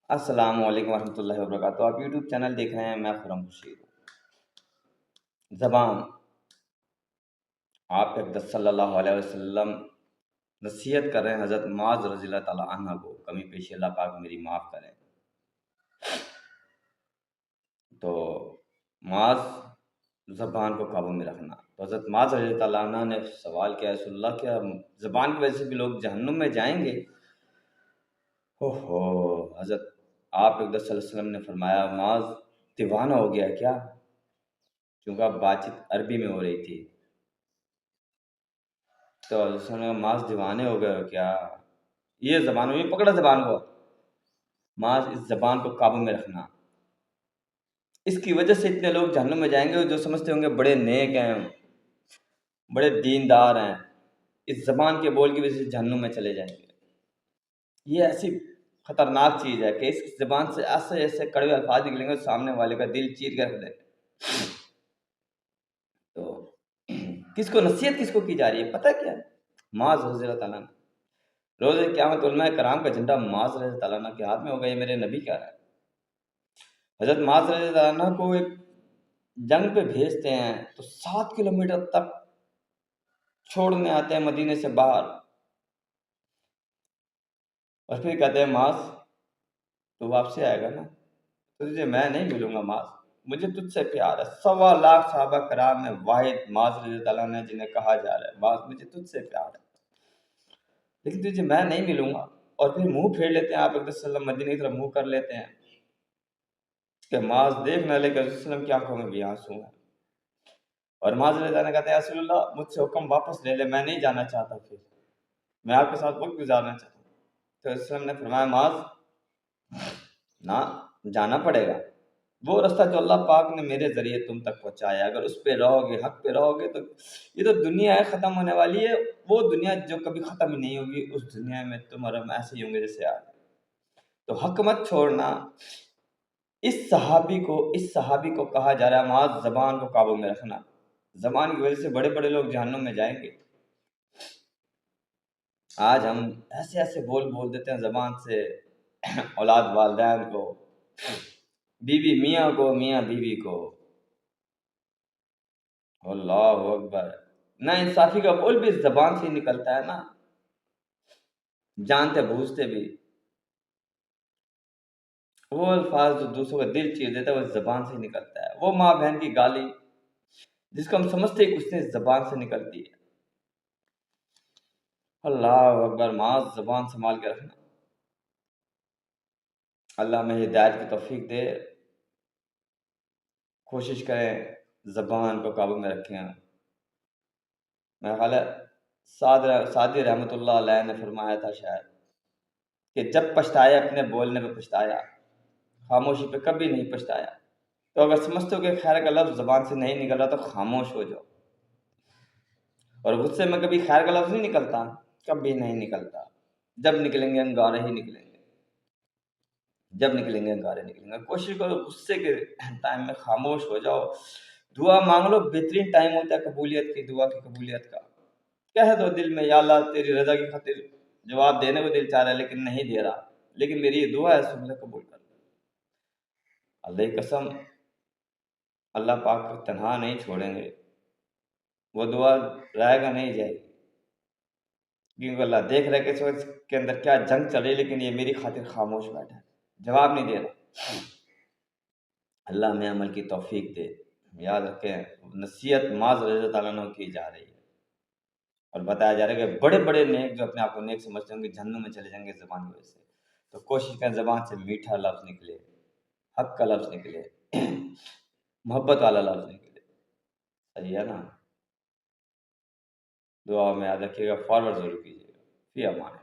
السلام علیکم ورحمۃ اللہ وبرکاتہ۔ آپ یوٹیوب چینل دیکھ رہے ہیں، میں خرم خورشید ہوں۔ زبان، آپ کے صلی اللہ علیہ وسلم نصیحت کر رہے ہیں حضرت معاذ رضی اللہ تعالیٰ عنہ کو، کمی پیشی اللہ پاک میری معاف کریں۔ تو معاذ، زبان کو قابو میں رکھنا۔ تو حضرت معاذ رضی اللہ تعالیٰ عنہ نے سوال کیا، رسول اللہ کیا زبان کی وجہ سے بھی لوگ جہنم میں جائیں گے؟ حضرت آپ صلی اللہ علیہ وسلم نے فرمایا، معاذ دیوانہ ہو گیا کیا؟ کیونکہ اب بات چیت عربی میں ہو رہی تھی۔ تو حضرت نے کہا، معاذ دیوانے ہو گئے ہو کیا؟ یہ زبان ہوئی، پکڑا زبان کو۔ معاذ اس زبان کو قابو میں رکھنا۔ اس کی وجہ سے اتنے لوگ جہنم میں جائیں گے جو سمجھتے ہوں گے بڑے نیک ہیں، بڑے دیندار ہیں، اس زبان کے بول کی وجہ سے جہنم میں چلے جائیں گے۔ یہ ایسی خطرناک چیز ہے کہ اس زبان سے ایسے ایسے کڑوے الفاظ نکلیں گے سامنے والے کا دل چیر کے رکھ دیں گے۔ تو کس کو نصیحت کس کو کی جا رہی ہے پتہ کیا ہے؟ معاذ رضی اللہ تعالیٰ عنہ۔ روز قیامت علماء کرام کا جھنڈا معاذ رضی اللہ تعالیٰ عنہ کے ہاتھ میں ہوگا۔ یہ میرے نبی کہہ رہا ہے۔ حضرت معاذ رضی اللہ عنہ کو ایک جنگ پہ بھیجتے ہیں تو 7 کلومیٹر تک چھوڑنے آتے ہیں مدینے سے باہر، اور پھر کہتے ہیں معاذ تو واپسی آئے گا نا؟ تو تجھے میں نہیں ملوں گا معاذ، مجھے تجھ سے پیار ہے۔ 1.25 صحابہ کرام میں واحد معاذ رضی اللہ عنہ جنہیں کہا جا رہا ہے معاذ مجھے تجھ سے پیار ہے، لیکن تجھے میں نہیں ملوں گا۔ اور پھر منہ پھیر لیتے ہیں، آپ صلی اللہ علیہ وسلم مدینے کی طرف منہ کر لیتے ہیں کہ معاذ دیکھ نہ لے کہ رسول وسلم کی آنکھوں میں بھی آنسو ہیں۔ اور معاذ رضی اللہ عنہ کہتے ہیں، رسول اللہ مجھ سے حکم واپس لے لے، میں نہیں جانا چاہتا، پھر میں آپ کے ساتھ وقت گزارنا چاہتا ہوں۔ تو رسول وسلم نے فرمایا، معاذ نہ جانا پڑے گا، وہ رستہ جو اللہ پاک نے میرے ذریعے تم تک پہنچایا، اگر اس پہ رہو گے، حق پہ رہو گے، تو یہ تو دنیا ہے ختم ہونے والی ہے، وہ دنیا جو کبھی ختم ہی نہیں ہوگی، اس دنیا میں تم اور ہم ایسے ہی ہوں گے جیسے آج۔ تو حق مت چھوڑنا۔ اس صحابی کو کہا جا رہا ہے معاذ زبان کو قابو میں رکھنا۔ زبان کی وجہ سے بڑے بڑے لوگ جہنم میں جائیں گے۔ آج ہم ایسے ایسے بول دیتے ہیں زبان سے، اولاد والدین کو، بیوی میاں کو، میاں بیوی کو۔ اللہ اکبر، نا انصافی کا بول بھی اس زبان سے ہی نکلتا ہے نا، جانتے بوجھتے بھی۔ وہ الفاظ جو دوسروں کا دل چیر دیتا ہے وہ اس زبان سے ہی نکلتا ہے۔ وہ ماں بہن کی گالی جس کو ہم سمجھتے ہیں کچھ نہیں، اس زبان سے نکلتی ہے۔ اللہ اکبر، معاذ زبان سنبھال کے رکھنا۔ اللہ میں ہدایت کی توفیق دے، کوشش کریں زبان کو قابو میں رکھیں۔ میرا خیال ہے سعدی رحمۃ اللہ علیہ نے فرمایا تھا شاید کہ جب پچھتایا اپنے بولنے پہ پچھتایا، خاموشی پہ کبھی نہیں پچھتایا۔ تو اگر سمجھتے ہو کہ خیر کا لفظ زبان سے نہیں نکل رہا تو خاموش ہو جاؤ۔ اور غصے میں کبھی خیر کا لفظ نہیں نکلتا، کبھی نہیں نکلتا۔ جب نکلیں گے انگارے ہی نکلیں گے، جب نکلیں گے انگارے نکلیں گے۔ کوشش کرو غصے کے ٹائم میں خاموش ہو جاؤ، دعا مانگ لو۔ بہترین ٹائم ہوتا ہے قبولیت کی، دعا کی قبولیت کا۔ کہہ دو دل میں، یا اللہ تیری رضا کی خاطر جواب دینے کو دل چاہ رہا ہے لیکن نہیں دے رہا، لیکن میری یہ دعا ہے، اس کو قبول کر لو۔ اللہ کی قسم، اللہ پاک کو تنہا نہیں چھوڑیں گے، وہ دعا رائے گا نہیں جائے گی، کیونکہ اللہ دیکھ رہے کہ اس وقت کے اندر کیا جنگ چل رہی ہے، لیکن یہ میری خاطر خاموش بیٹھا ہے، جواب نہیں دے رہا۔ اللہ میں عمل کی توفیق دے۔ یاد رکھیں، نصیحت معاذ رضی اللہ عنہ کی جا رہی ہے، اور بتایا جا رہا ہے کہ بڑے بڑے نیک جو اپنے آپ کو نیک سمجھتے ہوں گے جہنم میں چلے جائیں گے زبان کی وجہ سے۔ تو کوشش کریں زبان سے میٹھا لفظ نکلے، حق کا لفظ نکلے، محبت والا لفظ نکلے۔ صحیح ہے نا؟ دعا میں یاد رکھیے گا، فارورڈ ضرور کیجیے گا۔ فی امان۔